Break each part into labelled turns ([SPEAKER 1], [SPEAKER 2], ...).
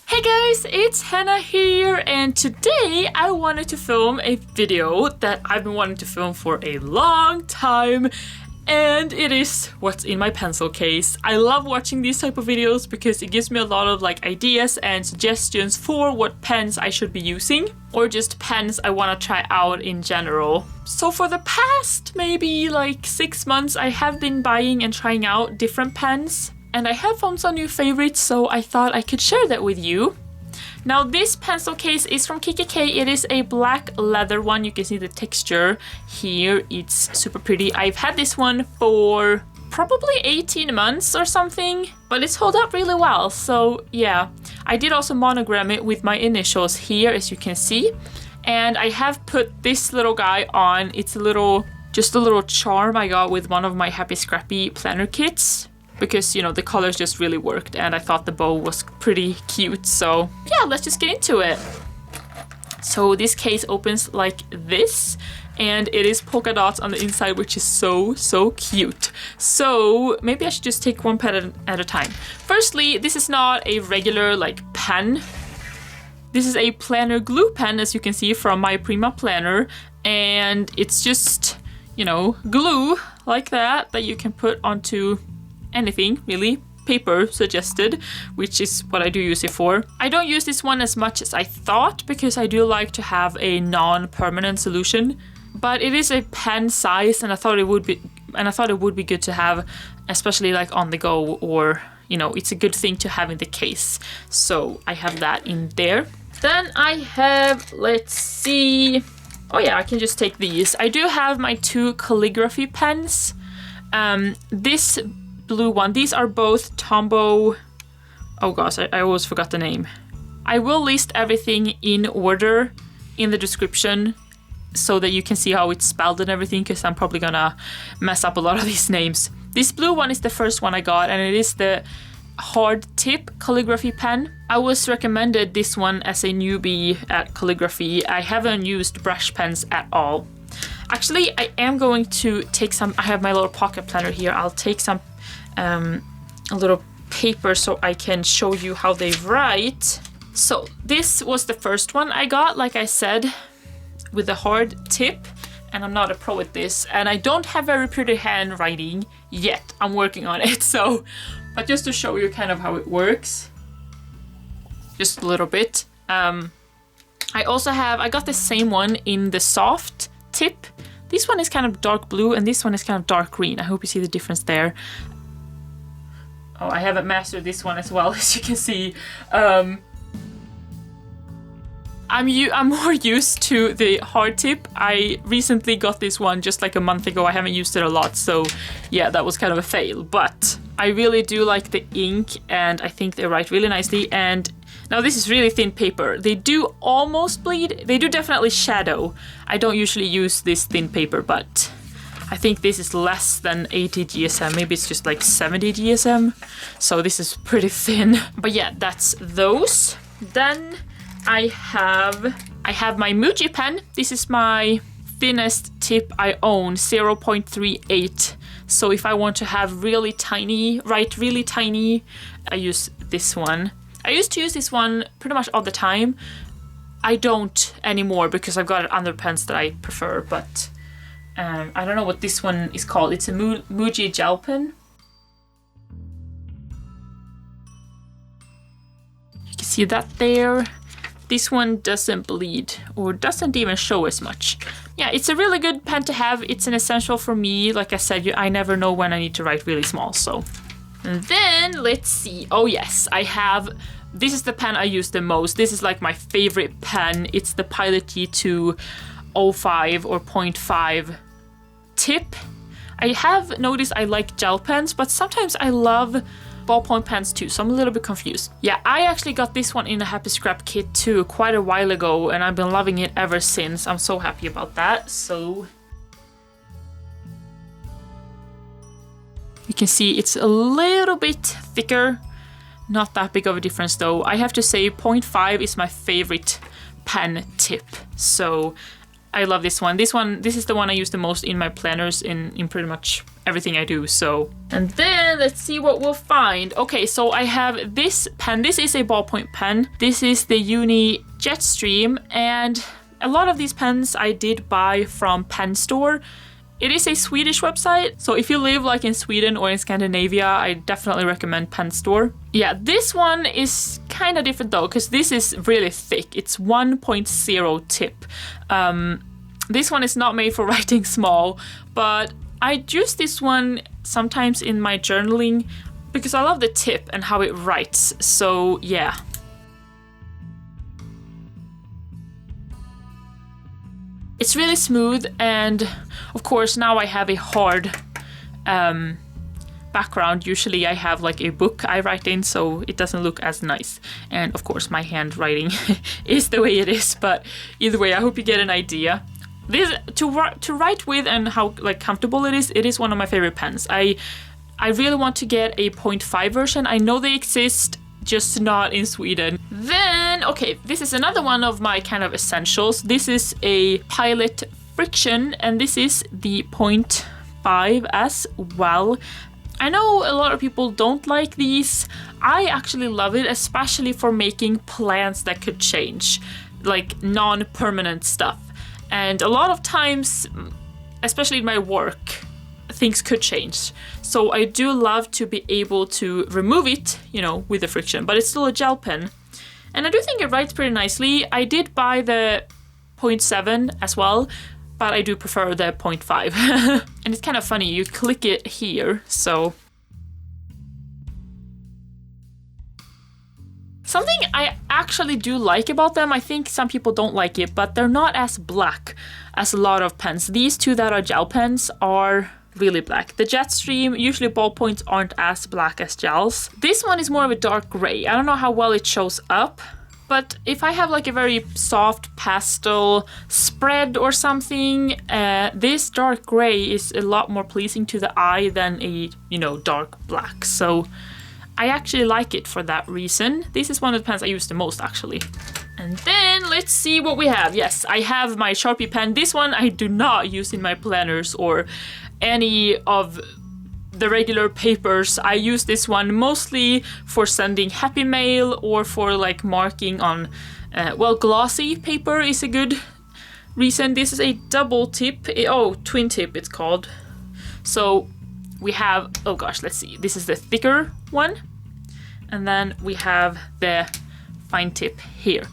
[SPEAKER 1] Hey guys, it's Hannah here, and today I wanted to film a video that I've been wanting to film for a long time, and it is what's in my pencil case. I love watching these type of videos because it gives me a lot of ideas and suggestions for what pens I should be using, or just pens I want to try out in general. So for the past maybe 6 months, I have been buying and trying out different pens. And I have found some new favorites, so I thought I could share that with you. Now this pencil case is from KKK. It is a black leather one. You can see the texture here. It's super pretty. I've had this one for probably 18 months or something, but it's held up really well. So yeah, I did also monogram it with my initials here, as you can see. And I have put this little guy on. It's just a little charm I got with one of my Happy Scrappy planner kits. Because, the colors just really worked and I thought the bow was pretty cute. So yeah, let's just get into it. So this case opens like this and it is polka dots on the inside, which is so cute. So maybe I should just take one pen at a time. Firstly, this is not a regular pen. This is a planner glue pen, as you can see from my Prima planner. And it's just, glue like that you can put onto anything really, paper suggested, which is what I do use it for. I don't use this one as much as I thought because I do like to have a non-permanent solution, but it is a pen size and I thought it would be good to have, especially on the go, or it's a good thing to have in the case. So I have that in there. Then I have, let's see, oh yeah, I can just take these. I do have my 2 calligraphy pens. This blue one, these are both Tombow, oh gosh, I always forgot the name. I will list everything in order in the description so that you can see how it's spelled and everything, because I'm probably gonna mess up a lot of these names. This blue one is the first one I got, and it is the hard tip calligraphy pen. I was recommended this one as a newbie at calligraphy. I haven't used brush pens at all. Actually, I am going to take some, I have my little pocket planner here. I'll take some a little paper so I can show you how they write. So this was the first one I got, like I said, with the hard tip, and I'm not a pro at this, and I don't have very pretty handwriting yet. I'm working on it, so, but just to show you kind of how it works, just a little bit. I got the same one in the soft tip. This one is kind of dark blue and this one is kind of dark green. I hope you see the difference there. Oh, I haven't mastered this one as well, as you can see. I'm more used to the hard tip. I recently got this one just a month ago. I haven't used it a lot, so yeah, that was kind of a fail. But I really do like the ink and I think they write really nicely. And now this is really thin paper. They do almost bleed. They do definitely shadow. I don't usually use this thin paper, but I think this is less than 80 GSM. Maybe it's just 70 GSM. So this is pretty thin. But yeah, that's those. Then I have my Muji pen. This is my thinnest tip I own, 0.38. So if I want to have write really tiny, I use this one. I used to use this one pretty much all the time. I don't anymore because I've got other pens that I prefer, but I don't know what this one is called. It's a Muji Gel pen. You can see that there. This one doesn't bleed or doesn't even show as much. Yeah, it's a really good pen to have. It's an essential for me. Like I said, I never know when I need to write really small, so. And then, let's see. Oh yes, this is the pen I use the most. This is my favorite pen. It's the Pilot G2 05 or 0.5 tip. I have noticed I like gel pens, but sometimes I love ballpoint pens too, so I'm a little bit confused. Yeah, I actually got this one in a Happy Scrap kit too quite a while ago, and I've been loving it ever since. I'm so happy about that. So you can see it's a little bit thicker. Not that big of a difference though. I have to say 0.5 is my favorite pen tip. So I love this one. This is the one I use the most in my planners in pretty much everything I do, so. And then let's see what we'll find. Okay, so I have this pen. This is a ballpoint pen. This is the Uni Jetstream, and a lot of these pens I did buy from Pen Store. It is a Swedish website, so if you live like in Sweden or in Scandinavia, I definitely recommend Pen Store. Yeah, this one is kind of different though, because this is really thick. It's 1.0 tip. This one is not made for writing small, but I use this one sometimes in my journaling because I love the tip and how it writes, so yeah. It's really smooth, and of course now I have a hard background. Usually I have like a book I write in, so it doesn't look as nice. And of course my handwriting is the way it is, but either way I hope you get an idea. This to write with and how like comfortable it is one of my favorite pens. I really want to get a 0.5 version. I know they exist, just not in Sweden. Then, okay, this is another one of my kind of essentials. This is a Pilot Frixion, and this is the 0.5 as well. I know a lot of people don't like these. I actually love it, especially for making plans that could change, like non-permanent stuff. And a lot of times, especially in my work, things could change. So I do love to be able to remove it, you know, with the Frixion, but it's still a gel pen. And I do think it writes pretty nicely. I did buy the 0.7 as well, but I do prefer the 0.5. And it's kind of funny, you click it here, so. Something I actually do like about them, I think some people don't like it, but they're not as black as a lot of pens. These two that are gel pens are really black. The Jetstream, usually ballpoints aren't as black as gels. This one is more of a dark gray. I don't know how well it shows up, but if I have like a very soft pastel spread or something, this dark gray is a lot more pleasing to the eye than a, you know, dark black. So I actually like it for that reason. This is one of the pens I use the most actually. And then let's see what we have. Yes, I have my Sharpie pen. This one I do not use in my planners or any of the regular papers. I use this one mostly for sending happy mail or for like marking on, well, glossy paper is a good reason. This is a double tip, twin tip it's called. So we have, oh gosh, let's see. This is the thicker one. And then we have the fine tip here.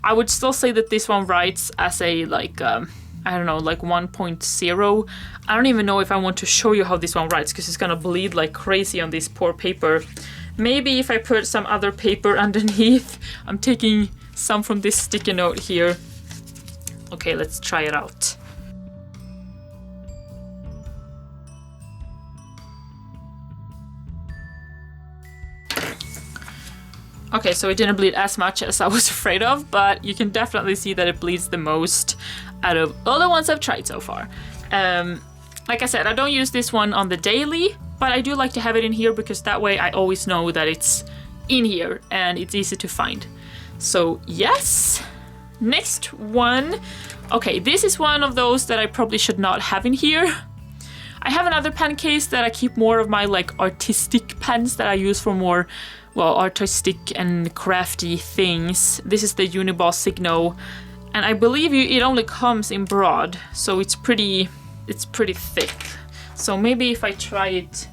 [SPEAKER 1] I would still say that this one writes as a like, I don't know, like 1.0. I don't even know if I want to show you how this one writes because it's gonna bleed like crazy on this poor paper. Maybe if I put some other paper underneath. I'm taking some from this sticky note here. Okay, let's try it out. Okay, so it didn't bleed as much as I was afraid of, but you can definitely see that it bleeds the most out of all the ones I've tried so far. Like I said, I don't use this one on the daily, but I do like to have it in here because that way I always know that it's in here and it's easy to find. So yes, next one. Okay, this is one of those that I probably should not have in here. I have another pen case that I keep more of my like artistic pens that I use for more, well, artistic and crafty things. This is the Uni-Ball Signo, and I believe it only comes in broad, so it's pretty thick. So maybe if I try it,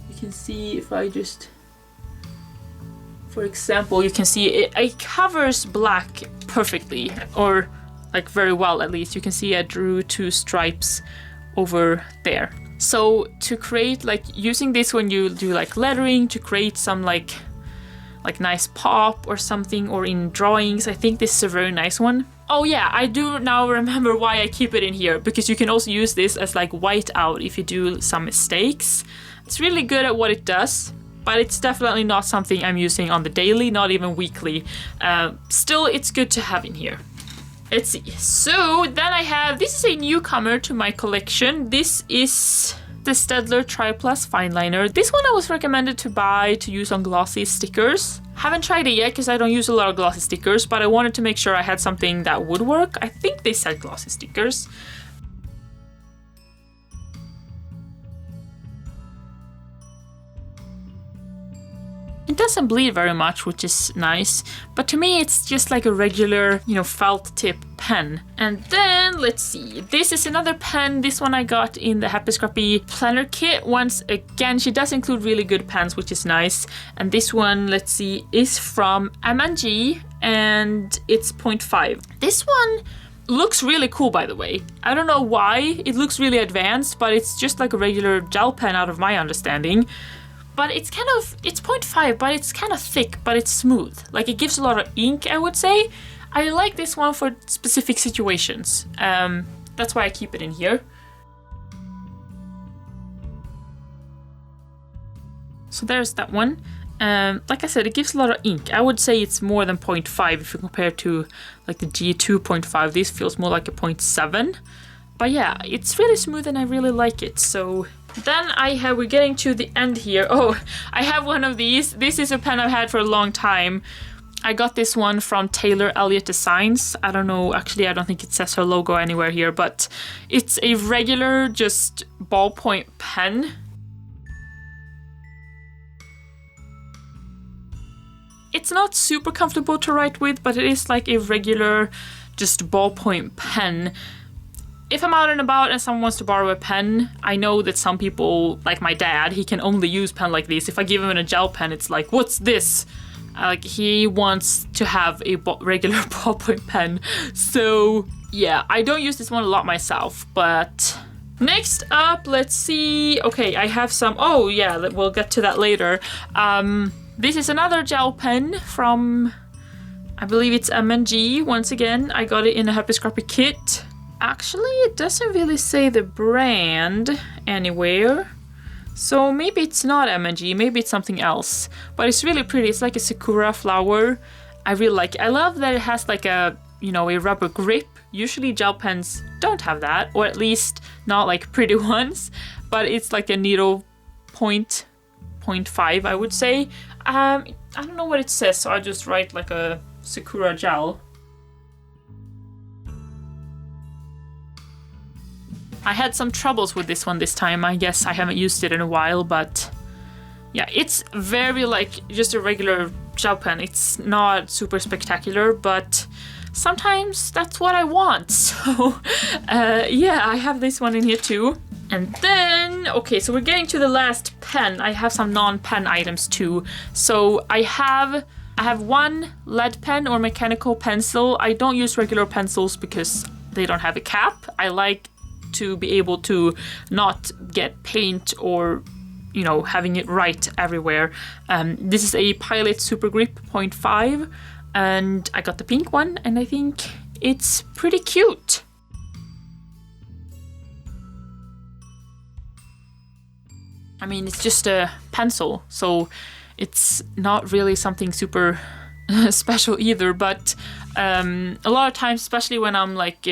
[SPEAKER 1] you can see if I just, for example, you can see it covers black perfectly, or like very well at least. You can see I drew 2 stripes over there. So to create, like using this when you do like lettering, to create some like nice pop or something, or in drawings, I think this is a very nice one. Oh yeah, I do now remember why I keep it in here, because you can also use this as like whiteout if you do some mistakes. It's really good at what it does, but it's definitely not something I'm using on the daily, not even weekly. Still, it's good to have in here. Let's see. So then I have, this is a newcomer to my collection. This is the Steadtler Triplus fineliner. This one I was recommended to buy to use on glossy stickers. Haven't tried it yet because I don't use a lot of glossy stickers, but I wanted to make sure I had something that would work. I think they said glossy stickers. It doesn't bleed very much, which is nice, but to me it's just like a regular, you know, felt tip pen. And then, let's see, this is another pen. This one I got in the Happy Scrappy planner kit. Once again, she does include really good pens, which is nice. And this one, let's see, is from M&G, and it's 0.5. This one looks really cool, by the way. I don't know why it looks really advanced, but it's just like a regular gel pen out of my understanding. But it's kind of, it's 0.5, but it's kind of thick, but it's smooth. Like, it gives a lot of ink, I would say. I like this one for specific situations. That's why I keep it in here. So there's that one. Like I said, it gives a lot of ink. I would say it's more than 0.5 if you compare to like the G2 0.5. This feels more like a 0.7. But yeah, it's really smooth and I really like it. So then we're getting to the end here. Oh, I have one of these. This is a pen I've had for a long time. I got this one from Elliott Designs. I don't know, actually I don't think it says her logo anywhere here, but it's a regular just ballpoint pen. It's not super comfortable to write with, but it is like a regular just ballpoint pen. If I'm out and about and someone wants to borrow a pen, I know that some people, like my dad, he can only use pen like this. If I give him a gel pen, it's like, what's this? Like, he wants to have a regular ballpoint pen. So yeah, I don't use this one a lot myself, but next up, let's see. Okay, I have some, oh yeah, we'll get to that later. This is another gel pen from, I believe it's M&G. Once again, I got it in a Happy Scrappy kit. Actually, it doesn't really say the brand anywhere. So maybe it's not M&G, maybe it's something else. But it's really pretty. It's like a sakura flower. I really like it. I love that it has like a, you know, a rubber grip. Usually gel pens don't have that, or at least not like pretty ones. But it's like a needle point, 0.5, I would say. I don't know what it says, so I just write like a sakura gel. I had some troubles with this one this time. I guess I haven't used it in a while, but yeah, it's very like just a regular gel pen. It's not super spectacular, but sometimes that's what I want. So yeah, I have this one in here too. And then, okay, so we're getting to the last pen. I have some non-pen items too. So I have one lead pen or mechanical pencil. I don't use regular pencils because they don't have a cap. I like to be able to not get paint or, you know, having it right everywhere. This is a Pilot Supergrip 0.5, and I got the pink one, and I think it's pretty cute. I mean, it's just a pencil, so it's not really something super special either, but a lot of times, especially when I'm like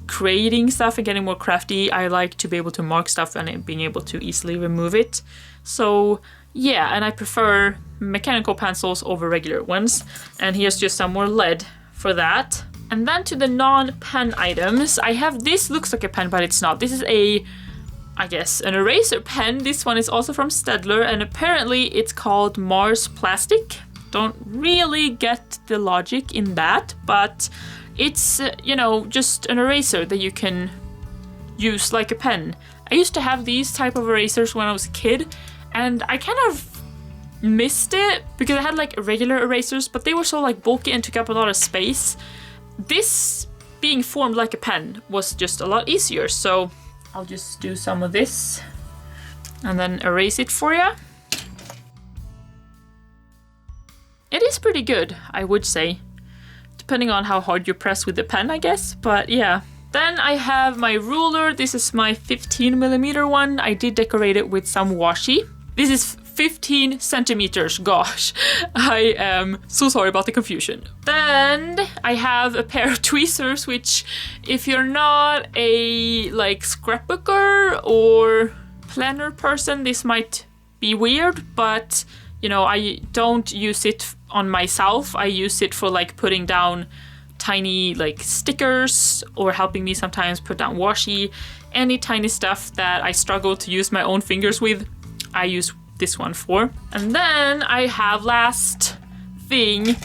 [SPEAKER 1] creating stuff and getting more crafty, I like to be able to mark stuff and being able to easily remove it. So yeah, and I prefer mechanical pencils over regular ones. And here's just some more lead for that. And then to the non-pen items, I have this, looks like a pen, but it's not. This is a, I guess, an eraser pen. This one is also from Steadtler, and apparently it's called Mars Plastic. Don't really get the logic in that, but it's, you know, just an eraser that you can use like a pen. I used to have these type of erasers when I was a kid, and I kind of missed it because I had like regular erasers, but they were so like bulky and took up a lot of space. This being formed like a pen was just a lot easier, so I'll just do some of this and then erase it for you. It is pretty good, I would say. Depending on how hard you press with the pen, I guess, but yeah. Then I have my ruler. This is my 15mm one. I did decorate it with some washi. This is 15 centimeters, gosh. I am so sorry about the confusion. Then I have a pair of tweezers, which if you're not a like scrapbooker or planner person, this might be weird, but You know, I don't use it on myself. I use it for like putting down tiny like stickers or helping me sometimes put down washi. Any tiny stuff that I struggle to use my own fingers with, I use this one for. And then I have last thing,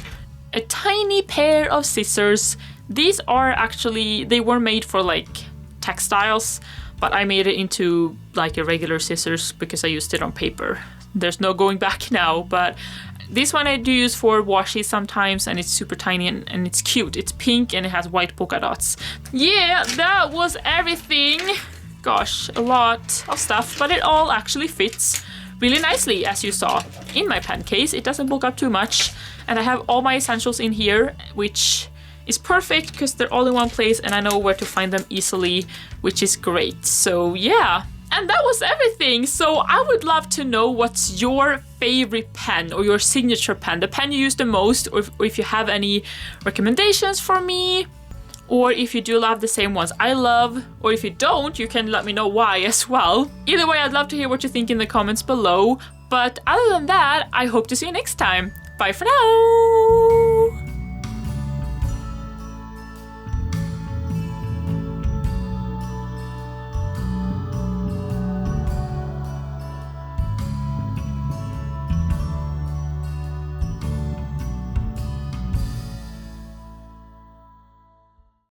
[SPEAKER 1] a tiny pair of scissors. These are actually, they were made for like textiles, but I made it into like a regular scissors because I used it on paper. There's no going back now, but this one I do use for washi sometimes, and it's super tiny and it's cute. It's pink and it has white polka dots. Yeah, that was everything. Gosh, a lot of stuff, but it all actually fits really nicely, as you saw in my pen case. It doesn't bulk up too much, and I have all my essentials in here, which is perfect because they're all in one place and I know where to find them easily, which is great. So yeah. And that was everything. So I would love to know what's your favorite pen or your signature pen, the pen you use the most, or if you have any recommendations for me, or if you do love the same ones I love, or if you don't, you can let me know why as well. Either way, I'd love to hear what you think in the comments below. But other than that, I hope to see you next time. Bye for now!